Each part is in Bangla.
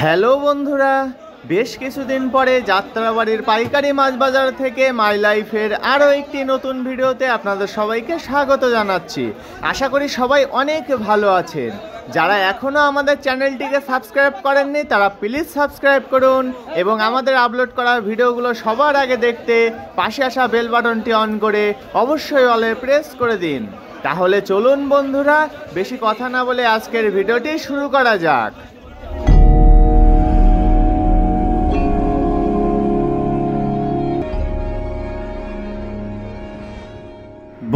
হ্যালো বন্ধুরা, বেশ কিছুদিন পরে যাত্রাবাড়ির পাইকারি মাছ বাজার থেকে মাই লাইফের আরও একটি নতুন ভিডিওতে আপনাদের সবাইকে স্বাগত জানাচ্ছি। আশা করি সবাই অনেক ভালো আছেন। যারা এখনও আমাদের চ্যানেলটিকে সাবস্ক্রাইব করেননি তারা প্লিজ সাবস্ক্রাইব করুন এবং আমাদের আপলোড করা ভিডিওগুলো সবার আগে দেখতে পাশে আসা বেল বাটনটি অন করে অবশ্যই অলে প্রেস করে দিন। তাহলে চলুন বন্ধুরা, বেশি কথা না বলে আজকের ভিডিওটি শুরু করা যাক।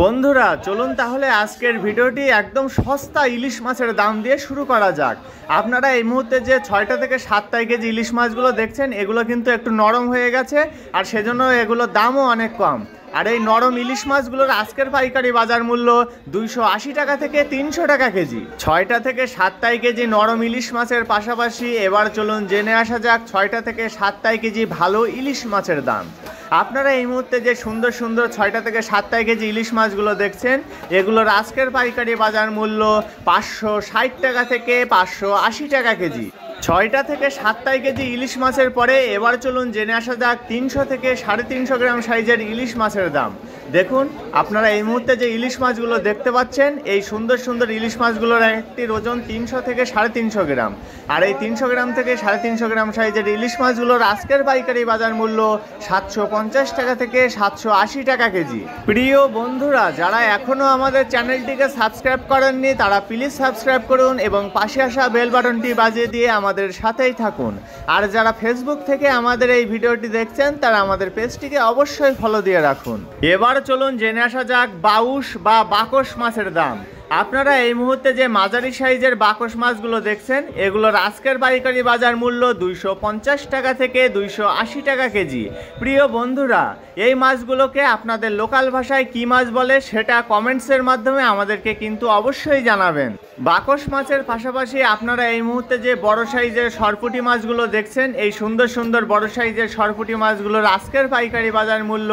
বন্ধুরা চলুন তাহলে আজকের ভিডিওটি একদম সস্তা ইলিশ মাছের দাম দিয়ে শুরু করা যাক। আপনারা এই মুহূর্তে যে 6টা থেকে 7 কেজি ইলিশ মাছগুলো দেখছেন এগুলো কিন্তু একটু নরম হয়ে গেছে, আর সেজন্য এগুলোর দামও অনেক কম। আর এই নরম ইলিশ মাছগুলোর আজকের পাইকারি বাজার মূল্য 280 টাকা থেকে 300 টাকা কেজি। 6টা থেকে 7 কেজি নরম ইলিশ মাছের পাশাপাশি এবার চলুন জেনে আসা যাক 6টা থেকে 7 কেজি ভালো ইলিশ মাছের দাম। আপনারা এই মুহূর্তে যে সুন্দর সুন্দর 6টা থেকে 7 কেজি ইলিশ মাছগুলো দেখছেন এগুলোর আজকের পাইকারি বাজার মূল্য 560 টাকা থেকে 580 টাকা কেজি। 6টা থেকে 7 কেজি ইলিশ মাছের পরে এবার চলুন জেনে আসা যাক 300 থেকে 350 গ্রাম সাইজের ইলিশ মাছের দাম। দেখুন আপনারা এই মুহূর্তে যে ইলিশ মাছগুলো দেখতে পাচ্ছেন এই সুন্দর সুন্দর ইলিশ মাছগুলোর একটির ওজন 300 থেকে 350 গ্রাম। আর এই 300 গ্রাম থেকে 350 গ্রাম সাইজের ইলিশ মাছগুলোর আজকের পাইকারি বাজার মূল্য 750 টাকা থেকে 780 টাকা কেজি। প্রিয় বন্ধুরা, যারা এখনও আমাদের চ্যানেলটিকে সাবস্ক্রাইব করেননি তারা প্লিজ সাবস্ক্রাইব করুন এবং পাশে আসা বেল বাটনটি বাজিয়ে দিয়ে আমাদের সাথেই থাকুন। আর যারা ফেসবুক থেকে আমাদের এই ভিডিওটি দেখছেন তারা আমাদের পেজটিকে অবশ্যই ফলো দিয়ে রাখুন। এবার চলুন জেনে আসা যাক বাউশ বা বাকস মাছের দাম। আপনারা এই মুহূর্তে যে মাঝারি সাইজের বাকস মাছগুলো দেখছেন এগুলোর আজকের পাইকারি বাজার মূল্য 250 টাকা থেকে 280 টাকা কেজি। প্রিয় বন্ধুরা, এই মাছগুলোকে আপনাদের লোকাল ভাষায় কি মাছ বলে সেটা কমেন্টসের মাধ্যমে আমাদেরকে কিন্তু অবশ্যই জানাবেন। বাকস মাছের পাশাপাশি আপনারা এই মুহূর্তে যে বড় সাইজের সরপুঁটি মাছগুলো দেখছেন এই সুন্দর সুন্দর বড় সাইজের সরপুঁটি মাছগুলোর আজকের পাইকারি বাজার মূল্য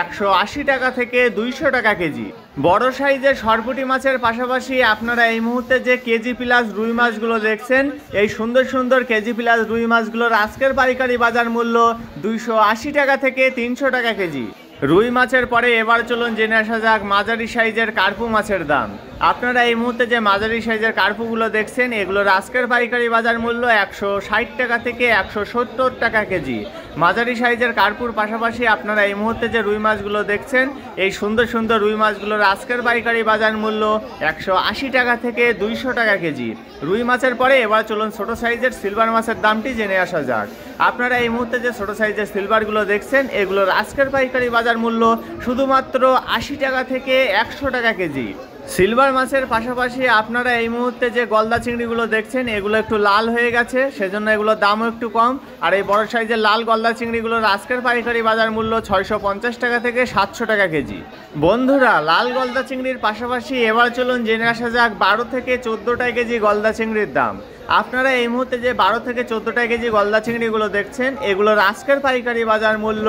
180 টাকা থেকে 200 টাকা কেজি। বড় সাইজের সরপুঁটি মাছের পাশাপাশি আপনারা এই মুহূর্তে যে কেজি প্লাস রুই মাছগুলো দেখছেন এই সুন্দর সুন্দর কেজি প্লাস রুই মাছগুলোর আজকের পাইকারি বাজার মূল্য 280 টাকা থেকে 300 টাকা কেজি। রুই মাছের পরে এবার চলুন জেনে আসা যাক মাঝারি সাইজের কার্পু মাছের দাম। আপনারা এই মুহূর্তে যে মাঝারি সাইজের কার্পুগুলো দেখছেন এগুলোর আজকের পাইকারি বাজার মূল্য 160 টাকা থেকে 170 টাকা কেজি। মাঝারি সাইজের কার্পুর পাশাপাশি আপনারা এই মুহূর্তে যে রুই মাছগুলো দেখছেন এই সুন্দর সুন্দর রুই মাছগুলোর আজকের পাইকারি বাজার মূল্য 180 টাকা থেকে 200 টাকা কেজি। রুই মাছের পরে এবার চলুন ছোট সাইজের সিলভার মাছের দামটি জেনে আসা যাক। আপনারা এই মুহূর্তে যে ছোট সাইজের সিলভারগুলো দেখছেন এগুলোর আজকের পাইকারি বাজার মূল্য শুধুমাত্র 80 টাকা থেকে 100 টাকা কেজি। সিলভার মাছের পাশাপাশি আপনারা এই মুহূর্তে যে গলদা চিংড়িগুলো দেখছেন এগুলো একটু লাল হয়ে গেছে, সেজন্য এগুলোর দামও একটু কম। আর এই বড় সাইজের লাল গলদা চিংড়িগুলোর আজকের পাইকারি বাজার মূল্য 650 টাকা থেকে 700 টাকা কেজি। বন্ধুরা, লাল গলদা চিংড়ির পাশাপাশি এবার চলুন জেনে আসা যাক 12 থেকে 14 কেজি গলদা চিংড়ির দাম। আপনারা এই মুহূর্তে যে 12 থেকে 14 কেজি গলদা চিংড়িগুলো দেখছেন এগুলোর আজকের পাইকারি বাজার মূল্য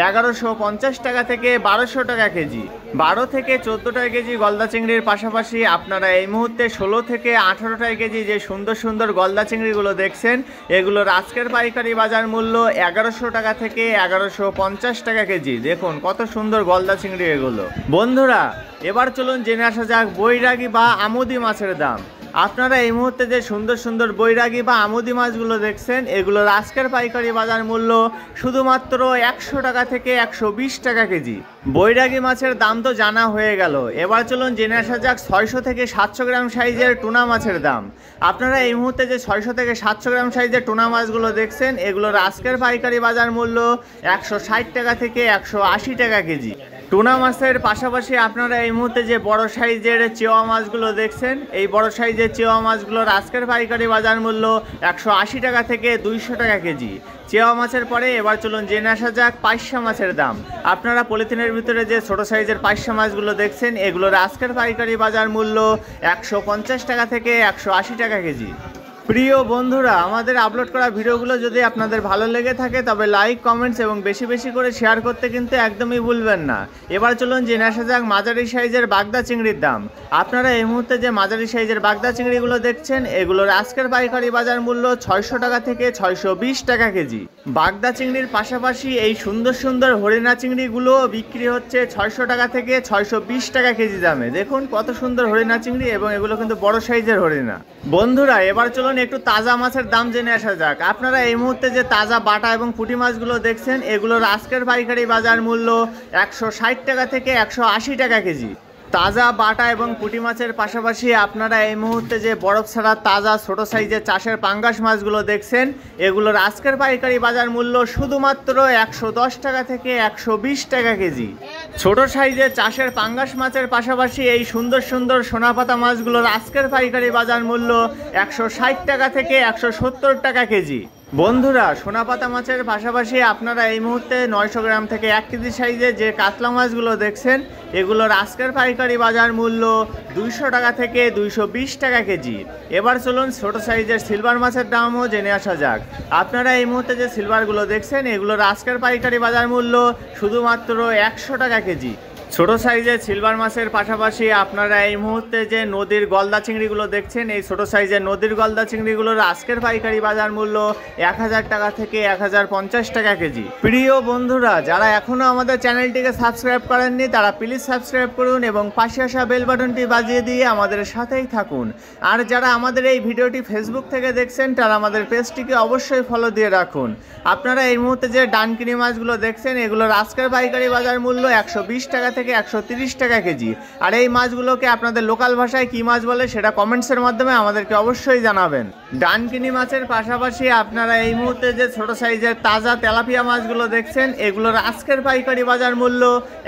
1150 টাকা থেকে 1200 টাকা কেজি। 12 থেকে 14 কেজি গলদা চিংড়ির পাশাপাশি আপনারা এই মুহূর্তে 16 থেকে 18 কেজি যে সুন্দর সুন্দর গলদা চিংড়িগুলো দেখছেন এগুলোর আজকের পাইকারি বাজার মূল্য 1100 টাকা থেকে 1150 টাকা কেজি। দেখুন কত সুন্দর গলদা চিংড়ি এগুলো। বন্ধুরা, এবার চলুন জেনে আসা যাক বৈরাগী বা আমুদি মাছের দাম। আপনারা এই মুহূর্তে যে সুন্দর সুন্দর বৈরাগী বা আমুদি মাছগুলো দেখছেন এগুলোর আজকের পাইকারি বাজার মূল্য শুধুমাত্র 100 টাকা থেকে 120 টাকা কেজি। বৈরাগী মাছের দাম তো জানা হয়ে গেল, এবার চলুন জেনে আসা যাক 600 থেকে 700 গ্রাম সাইজের টুনা মাছের দাম। আপনারা এই মুহূর্তে যে 600 থেকে 700 গ্রাম সাইজের টুনা মাছগুলো দেখছেন এগুলোর আজকের পাইকারি বাজার মূল্য 160 টাকা থেকে 180 টাকা কেজি। টুনা মাছের পাশাপাশি আপনারা এই মুহূর্তে যে বড় সাইজের চেওয়া মাছগুলো দেখছেন এই বড় সাইজের চেওয়া মাছগুলোর আজকের পাইকারি বাজার মূল্য 180 টাকা থেকে 200 টাকা কেজি। চেওয়া মাছের পরে এবার চলুন জেনে আসা যাক পাইসা মাছের দাম। আপনারা পলিথিনের ভিতরে যে ছোট সাইজের পাইসা মাছগুলো দেখছেন এগুলোর আজকের পাইকারি বাজার মূল্য 150 টাকা থেকে 180 টাকা কেজি। প্রিয় বন্ধুরা, আমাদের আপলোড করা ভিডিওগুলো যদি আপনাদের ভালো লেগে থাকে তবে লাইক, কমেন্টস এবং বেশি বেশি করে শেয়ার করতে কিন্তু একদমই ভুলবেন না। এবার চলুন জেনে আসা যাক মাঝারি সাইজের বাগদা চিংড়ির দাম। আপনারা এই মুহূর্তে যে মাঝারি সাইজের বাগদা চিংড়িগুলো দেখছেন, এগুলোর আজকের পাইকারি বাজার মূল্য 600 টাকা থেকে 620 টাকা কেজি। বাগদা চিংড়ির পাশাপাশি এই সুন্দর সুন্দর হরিণা চিংড়িগুলো বিক্রি হচ্ছে 600 টাকা থেকে 620 টাকা কেজি দামে। দেখুন কত সুন্দর হরিণা চিংড়ি, এবং এগুলো কিন্তু বড় সাইজের হরিণা। বন্ধুরা, এবার চলুন একটু তাজা মাছের দাম জেনে আসা যাক। আপনারা এই মুহূর্তে যে তাজা বাটা এবং পুঁটি মাছগুলো দেখছেন, এগুলোর আজকের পাইকারি বাজার মূল্য 160 টাকা থেকে 180 টাকা কেজি। তাজা বাটা এবং পুঁটি মাছের পাশাপাশি আপনারা এই মুহূর্তে যে বরফ ছাড়া তাজা ছোট সাইজের চাষের পাঙ্গাস মাছগুলো দেখছেন, এগুলোর আজকের পাইকারি বাজার মূল্য শুধুমাত্র 110 টাকা থেকে 120 টাকা কেজি। ছোট সাইজের চাষের পাঙ্গাস মাছের পাশাপাশি এই সুন্দর সুন্দর সোনাপাতা মাছগুলোর আজকের পাইকারি বাজার মূল্য 160 টাকা থেকে 170 টাকা কেজি। বন্ধুরা, সোনাপাতা মাছের পাশাপাশি আপনারা এই মুহূর্তে 900 গ্রাম থেকে 1 কেজি সাইজের যে কাতলা মাছগুলো দেখছেন, এগুলোর আজকের পাইকারি বাজার মূল্য 200 টাকা থেকে 220 টাকা কেজি। এবার চলুন ছোট সাইজের সিলভার মাছের দামও জেনে আসা যাক। আপনারা এই মুহূর্তে যে সিলভারগুলো দেখছেন, এগুলোর আজকের পাইকারি বাজার মূল্য শুধুমাত্র 100 টাকা কেজি। ছোট সাইজের সিলভার মাছের পাশাপাশি আপনারা এই মুহূর্তে যে নদীর গলদা চিংড়িগুলো দেখছেন, এই ছোট সাইজের নদীর গলদা চিংড়িগুলোর আজকের পাইকারি বাজার মূল্য 1000 টাকা থেকে 1050 টাকা কেজি। প্রিয় বন্ধুরা, যারা এখনও আমাদের চ্যানেলটিকে সাবস্ক্রাইব করেননি তারা প্লিজ সাবস্ক্রাইব করুন এবং পাশে আসা বেল বাটনটি বাজিয়ে দিয়ে আমাদের সাথেই থাকুন। আর যারা আমাদের এই ভিডিওটি ফেসবুক থেকে দেখছেন তারা আমাদের পেজটিকে অবশ্যই ফলো দিয়ে রাখুন। আপনারা এই মুহূর্তে যে ডানকিনি মাছগুলো দেখছেন, এগুলোর আজকের পাইকারি বাজার মূল্য 120 টাকা থেকে 130 টাকা কেজি। আর এই মাছগুলোকে আপনাদের লোকাল ভাষায় কি মাছ বলে সেটা কমেন্টসের মাধ্যমে আমাদেরকে অবশ্যই জানাবেন। ডানকিনি মাছের পাশাপাশি আপনারা এই মুহূর্তে যে ছোট সাইজের তাজা তেলাপিয়া মাছগুলো দেখছেন, এগুলোর আজকের পাইকারি বাজার মূল্য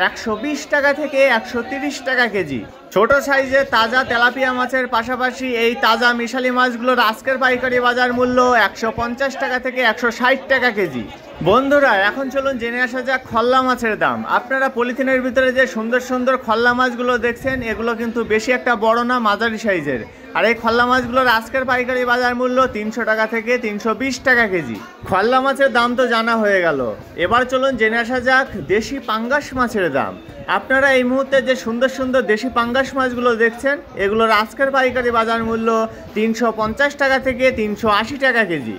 120 টাকা থেকে 130 টাকা কেজি। ছোট সাইজের তাজা তেলাপিয়া মাছের পাশাপাশি এই তাজা মিশালি মাছগুলোর আজকের পাইকারি বাজার মূল্য 150 টাকা থেকে 160 টাকা কেজি। বন্ধুরা, এখন চলুন জেনে আসা যাক খল্লা মাছের দাম। আপনারা পলিথিনের ভিতরে যে সুন্দর সুন্দর খল্লা মাছগুলো দেখছেন, এগুলো কিন্তু বেশি একটা বড় না, মাঝারি সাইজের। আর এই খল্লা মাছগুলোর আজকের পাইকারি বাজার মূল্য 300 টাকা থেকে 320 টাকা কেজি। খল্লা মাছের দাম তো জানা হয়ে গেল, এবার চলুন জেনে আসা যাক দেশি পাঙ্গাস মাছের দাম। আপনারা এই মুহূর্তে যে সুন্দর সুন্দর দেশি পাঙ্গাস মাছগুলো দেখছেন, এগুলোর আজকের পাইকারি বাজার মূল্য 350 টাকা থেকে 380 টাকা কেজি।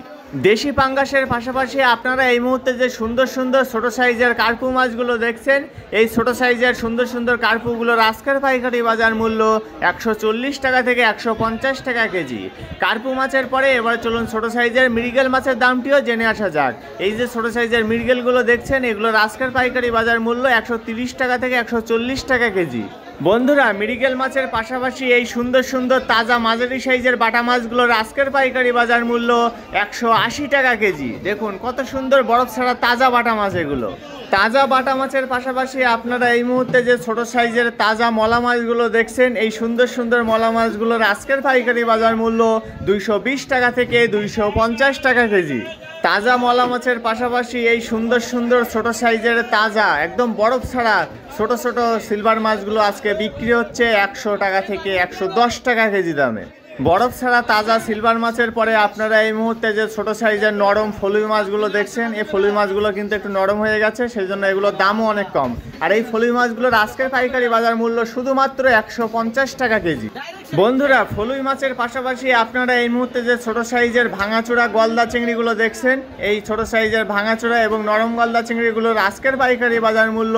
দেশি পাঙ্গাসের পাশাপাশি আপনারা এই মুহূর্তে যে সুন্দর সুন্দর ছোট সাইজের কার্পু মাছগুলো দেখছেন, এই ছোট সাইজের সুন্দর সুন্দর কার্পুগুলোর আজকের পাইকারি বাজার মূল্য 140 টাকা থেকে 150 টাকা কেজি। কার্পু মাছের পরে এবার চলুন ছোট সাইজের মৃগেল মাছের দামটিও জেনে আসা যাক। এই যে ছোট সাইজের মৃগেলগুলো দেখছেন, এগুলোর আজকের পাইকারি বাজার মূল্য 130 টাকা থেকে 140 টাকা কেজি। বন্ধুরা, মৃগেল মাছের পাশাপাশি এই সুন্দর সুন্দর তাজা মাঝারি সাইজের বাটা মাছগুলোর আজকের পাইকারি বাজার মূল্য 180 টাকা কেজি। দেখুন কত সুন্দর বরফ ছাড়া তাজা বাটা মাছ এগুলো। তাজা বাটা মাছের পাশাপাশি আপনারা এই মুহূর্তে যে ছোট সাইজের তাজা মলা মাছগুলো দেখছেন, এই সুন্দর সুন্দর মলা মাছগুলোর আজকের পাইকারি বাজার মূল্য 220 টাকা থেকে 250 টাকা কেজি। তাজা মলা মাছের পাশাপাশি এই সুন্দর সুন্দর ছোট সাইজের তাজা একদম বরফ ছাড়া ছোট ছোট সিলভার মাছগুলো আজকে বিক্রি হচ্ছে 100 টাকা থেকে 110 টাকা কেজি দামে। বরফ ছাড়া তাজা সিলভার মাছের পরে আপনারা এই মুহূর্তে যে ছোট সাইজের নরম ফলুই মাছগুলো দেখছেন, এই ফলুই মাছগুলো কিন্তু একটু নরম হয়ে গেছে, সেই জন্য এগুলোর দামও অনেক কম। আর এই ফলুই মাছগুলোর আজকের পাইকারি বাজার মূল্য শুধুমাত্র 150 টাকা কেজি। বন্ধুরা, ফলুই মাছের পাশাপাশি আপনারা এই মুহূর্তে যে ছোট সাইজের ভাঙাচোরা গলদা চিংড়িগুলো দেখছেন, এই ছোট সাইজের ভাঙাচোরা এবং নরম গলদা চিংড়িগুলোর আজকের পাইকারি বাজার মূল্য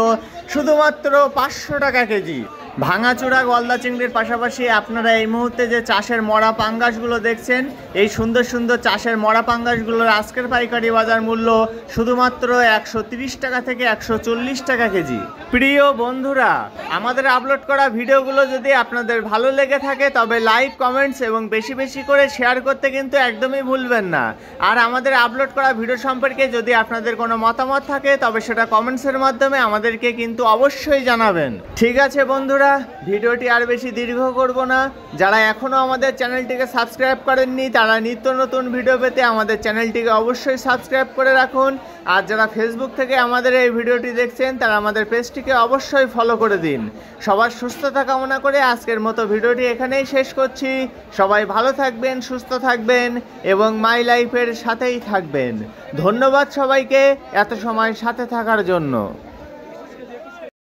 শুধুমাত্র 500 টাকা কেজি। ভাঙাচোরা গলদা চিংড়ির পাশাপাশি আপনারা এই মুহূর্তে যে চাষের মরা পাঙ্গাসগুলো দেখছেন, এই সুন্দর সুন্দর চাষের মরা পাঙ্গাসগুলোর আজকের পাইকারি বাজার মূল্য শুধুমাত্র 130 টাকা থেকে 140 টাকা কেজি। প্রিয় বন্ধুরা, আমাদের আপলোড করা ভিডিওগুলো যদি আপনাদের ভালো লেগে থাকে তবে লাইক, কমেন্টস এবং বেশি বেশি করে শেয়ার করতে কিন্তু একদমই ভুলবেন না। আর আমাদের আপলোড করা ভিডিও সম্পর্কে যদি আপনাদের কোনো মতামত থাকে তবে সেটা কমেন্টসের মাধ্যমে আমাদেরকে কিন্তু অবশ্যই জানাবেন। ঠিক আছে বন্ধুরা, বন্ধুরা, ভিডিওটি আর বেশি দীর্ঘ করব না। যারা এখনও আমাদের চ্যানেলটিকে সাবস্ক্রাইব করেননি তারা নিত্য নতুন ভিডিও পেতে আমাদের চ্যানেলটিকে অবশ্যই সাবস্ক্রাইব করে রাখুন। আর যারা ফেসবুক থেকে আমাদের এই ভিডিওটি দেখছেন তারা আমাদের পেজটিকে অবশ্যই ফলো করে দিন। সবার সুস্থতা কামনা করে আজকের মতো ভিডিওটি এখানেই শেষ করছি। সবাই ভালো থাকবেন, সুস্থ থাকবেন এবং মাই লাইফের সাথেই থাকবেন। ধন্যবাদ সবাইকে এত সময় সাথে থাকার জন্য।